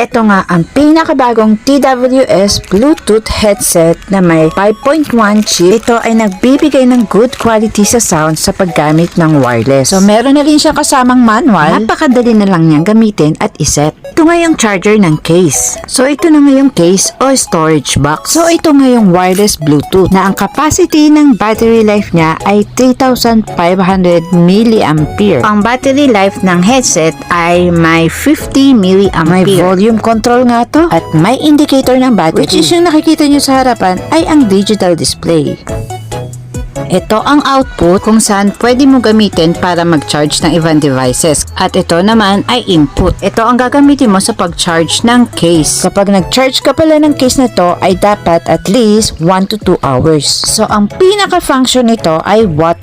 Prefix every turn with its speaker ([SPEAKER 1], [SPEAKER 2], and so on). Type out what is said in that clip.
[SPEAKER 1] Ito nga ang pinakabagong TWS Bluetooth headset na may 5.1 chip. Ito ay nagbibigay ng good quality sa sound sa paggamit ng wireless. So meron na rin siya kasamang manual. Napakadali na lang niyang gamitin at iset. Ito nga yung charger ng case. So ito na nga yung case o storage box. So ito nga yung wireless Bluetooth na ang capacity ng battery life niya ay 3,500 mAh. Ang battery life ng headset ay may 50 mAh. May volume control nga to at may indicator ng battery, which is yung nakikita nyo sa harapan ay ang digital display. Ito ang output kung saan pwede mo gamitin para mag-charge ng ibang devices. At ito naman ay input. Ito ang gagamitin mo sa pag-charge ng case. Kapag nag-charge ka pala ng case na to ay dapat at least 1 to 2 hours. So ang pinaka-function nito ay water